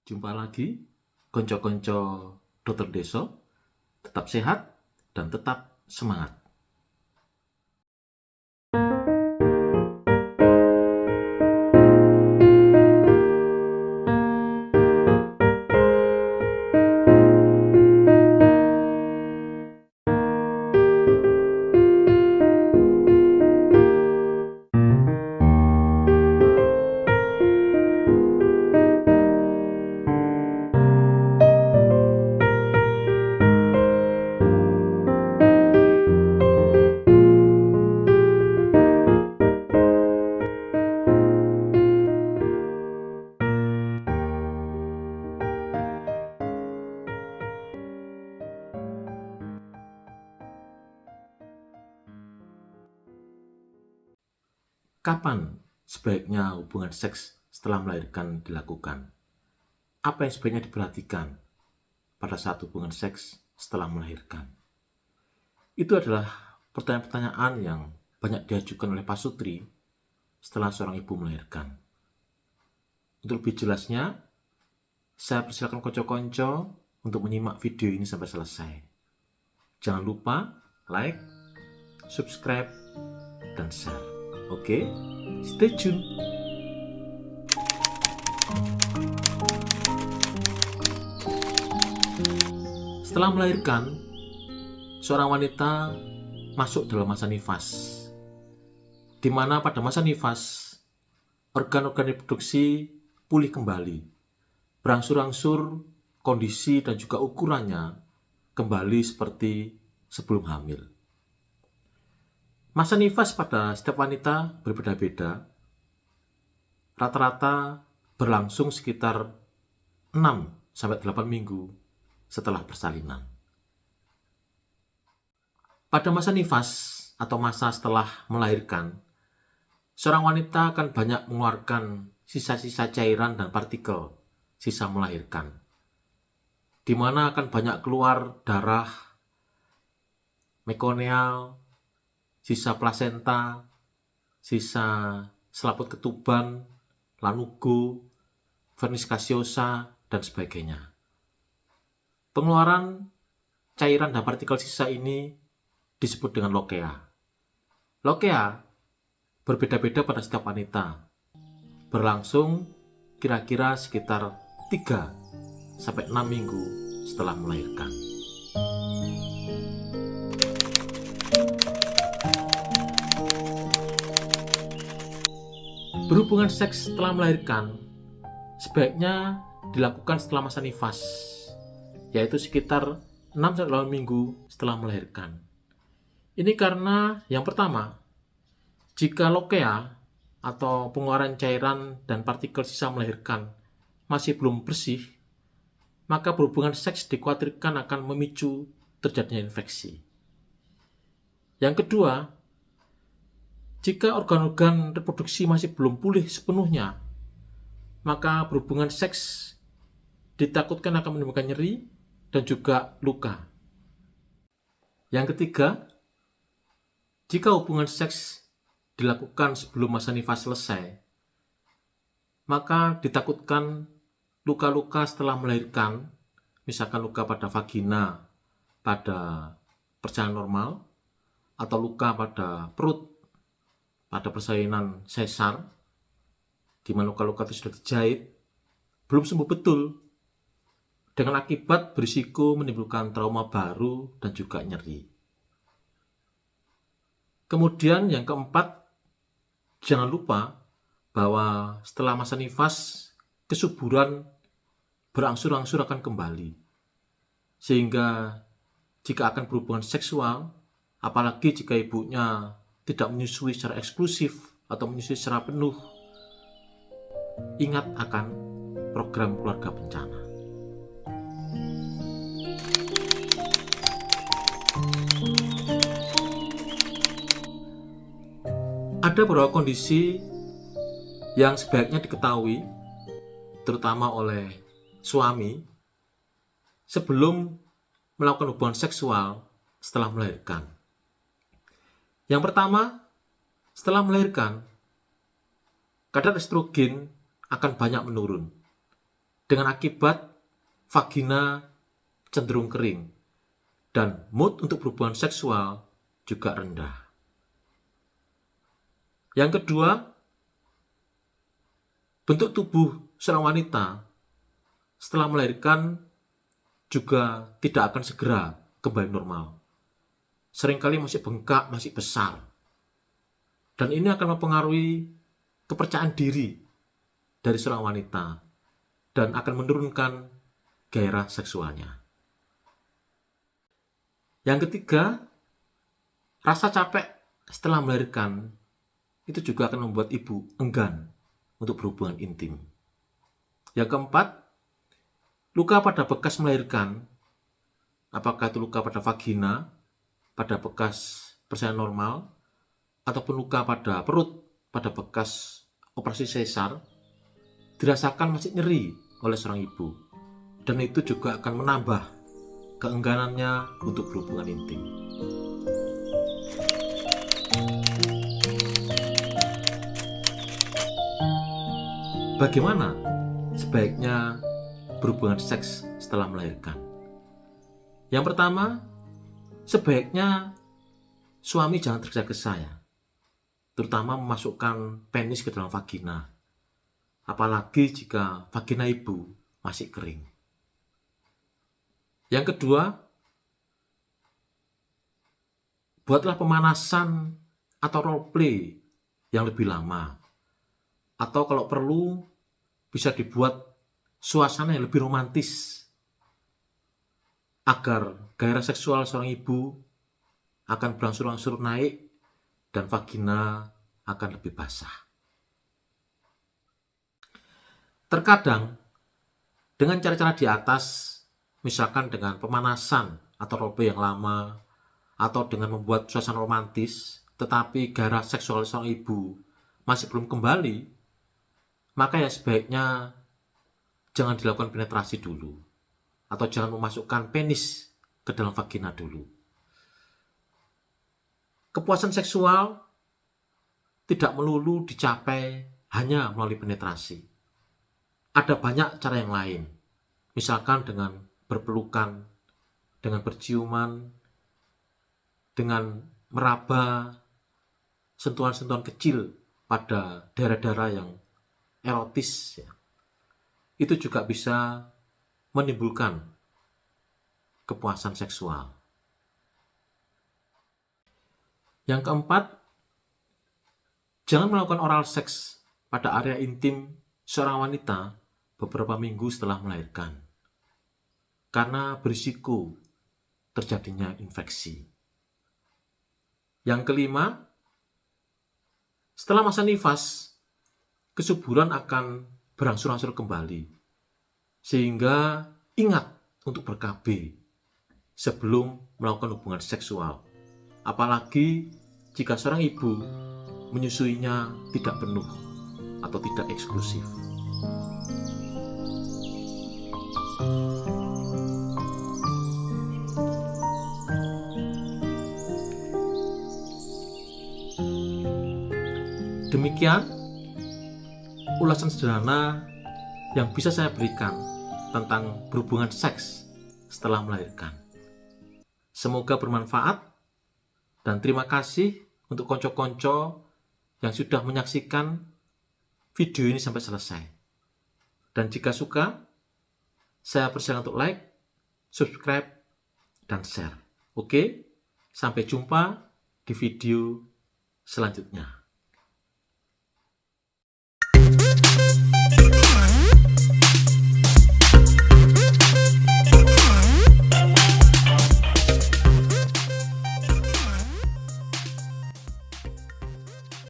Jumpa lagi, konco-konco dokter Deso, tetap sehat dan tetap semangat. Kapan sebaiknya hubungan seks setelah melahirkan dilakukan? Apa yang sebaiknya diperhatikan pada saat hubungan seks setelah melahirkan? Itu adalah pertanyaan-pertanyaan yang banyak diajukan oleh Pak Sutri setelah seorang ibu melahirkan. Untuk lebih jelasnya, saya persilakan konco-konco untuk menyimak video ini sampai selesai. Jangan lupa like, subscribe, dan share. Oke, stay tune. Setelah melahirkan, seorang wanita masuk dalam masa nifas, di mana pada masa nifas, organ-organ reproduksi pulih kembali, berangsur-angsur kondisi dan juga ukurannya kembali seperti sebelum hamil. Masa nifas pada setiap wanita berbeda-beda, rata-rata berlangsung sekitar 6-8 minggu setelah persalinan. Pada masa nifas atau masa setelah melahirkan, seorang wanita akan banyak mengeluarkan sisa-sisa cairan dan partikel sisa melahirkan, di mana akan banyak keluar darah, mekonial, sisa plasenta, sisa selaput ketuban, lanugo, vernis caseosa, dan sebagainya. Pengeluaran cairan dan partikel sisa ini disebut dengan lokea. Lokea berbeda-beda pada setiap wanita, berlangsung kira-kira sekitar 3-6 minggu setelah melahirkan. Berhubungan seks setelah melahirkan sebaiknya dilakukan setelah masa nifas, yaitu sekitar 6-8 minggu setelah melahirkan. Ini karena yang pertama, jika lokea atau pengeluaran cairan dan partikel sisa melahirkan masih belum bersih, maka berhubungan seks dikhawatirkan akan memicu terjadinya infeksi. Yang kedua, jika organ-organ reproduksi masih belum pulih sepenuhnya, maka berhubungan seks ditakutkan akan menimbulkan nyeri dan juga luka. Yang ketiga, jika hubungan seks dilakukan sebelum masa nifas selesai, maka ditakutkan luka-luka setelah melahirkan, misalkan luka pada vagina pada persalinan normal, atau luka pada perut pada persalinan sesar, di mana luka-luka itu sudah dijahit, belum sembuh betul, dengan akibat berisiko menimbulkan trauma baru dan juga nyeri. Kemudian yang keempat, jangan lupa bahwa setelah masa nifas, kesuburan berangsur-angsur akan kembali. Sehingga jika akan berhubungan seksual, apalagi jika ibunya tidak menyusui secara eksklusif atau menyusui secara penuh, ingat akan program keluarga bencana. Ada beberapa kondisi yang sebaiknya diketahui, terutama oleh suami, sebelum melakukan hubungan seksual setelah melahirkan. Yang pertama, setelah melahirkan, kadar estrogen akan banyak menurun. dengan akibat vagina cenderung kering dan mood untuk berhubungan seksual juga rendah. Yang kedua, bentuk tubuh seorang wanita setelah melahirkan juga tidak akan segera kembali normal. Seringkali masih bengkak, masih besar. Dan ini akan mempengaruhi kepercayaan diri dari seorang wanita dan akan menurunkan gairah seksualnya. Yang ketiga, rasa capek setelah melahirkan itu juga akan membuat ibu enggan untuk berhubungan intim. Yang keempat, luka pada bekas melahirkan, apakah itu luka pada vagina, pada bekas persalinan normal, ataupun luka pada perut, pada bekas operasi sesar, dirasakan masih nyeri oleh seorang ibu. Dan itu juga akan menambah keengganannya untuk berhubungan intim. Bagaimana sebaiknya berhubungan seks setelah melahirkan? Yang pertama, sebaiknya suami jangan tergesa-gesa ya, terutama memasukkan penis ke dalam vagina, apalagi jika vagina ibu masih kering. Yang kedua, buatlah pemanasan atau role play yang lebih lama, atau kalau perlu bisa dibuat suasana yang lebih romantis agar gairah seksual seorang ibu akan berangsur-angsur naik dan vagina akan lebih basah. Terkadang dengan cara-cara di atas, misalkan dengan pemanasan atau role yang lama, atau dengan membuat suasana romantis, tetapi gairah seksual seorang ibu masih belum kembali, maka ya sebaiknya jangan dilakukan penetrasi dulu, atau jangan memasukkan penis ke dalam vagina dulu. Kepuasan seksual tidak melulu dicapai hanya melalui penetrasi. Ada banyak cara yang lain, misalkan dengan berpelukan, dengan berciuman, dengan meraba sentuhan-sentuhan kecil pada daerah-daerah yang erotis ya. Itu juga bisa menimbulkan kepuasan seksual. Yang keempat, jangan melakukan oral seks pada area intim seorang wanita beberapa minggu setelah melahirkan, karena berisiko terjadinya infeksi. Yang kelima, setelah masa nifas, kesuburan akan berangsur-angsur kembali, sehingga ingat untuk ber-KB sebelum melakukan hubungan seksual, apalagi jika seorang ibu menyusuinya tidak penuh atau tidak eksklusif. Demikian ulasan sederhana yang bisa saya berikan tentang berhubungan seks setelah melahirkan. Semoga bermanfaat, dan terima kasih untuk konco-konco yang sudah menyaksikan video ini sampai selesai. Dan jika suka, saya persilakan untuk like, subscribe, dan share. Oke, sampai jumpa di video selanjutnya.